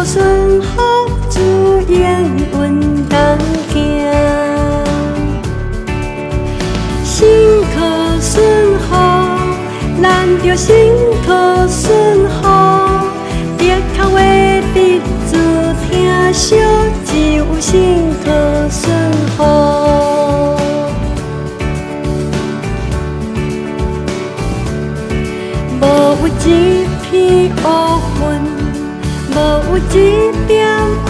顺福，主应允当行。心可顺福，咱着心可顺福。别靠话得主听惜，只有心可顺福。无有一片乌云，无有一点乌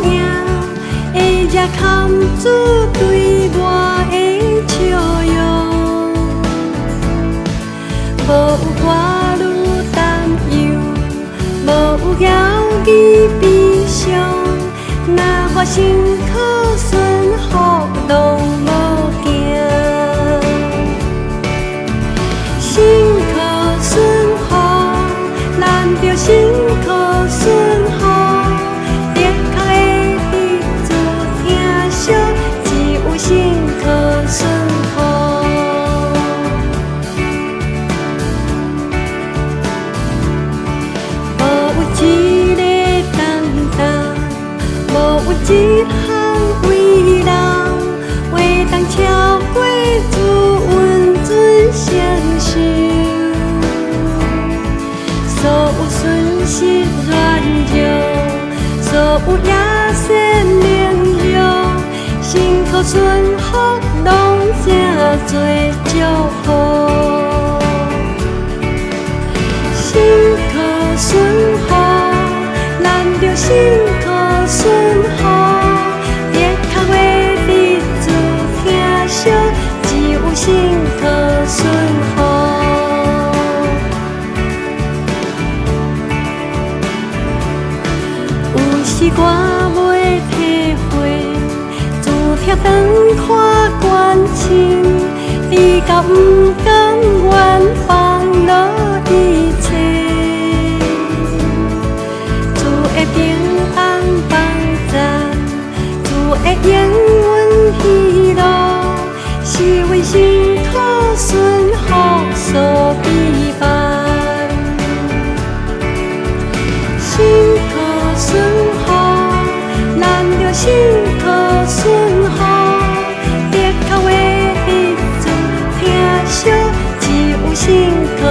影，会惹堪主对我的笑容。无有我愈担忧，无有犹豫悲伤，若我心可顺福，拢无惊。心可顺福，咱着心可顺福。别靠会得主听惜，只有心可顺福。无有一个重担，无有一项为人，话当超过主恩准相信。所有损失软弱，所有野生灵肉，心可顺福，拢正多祝福。心可顺福，咱着心可顺福。别靠话得主听惜，只有心可顺福。有时我袂体会，主拆灯看关心，你敢不甘愿放落一切？主的平安帮助，主的应允喜乐，是阮心可顺福所必办。心可顺福，咱着心可顺福。别靠话得主听惜，只有心可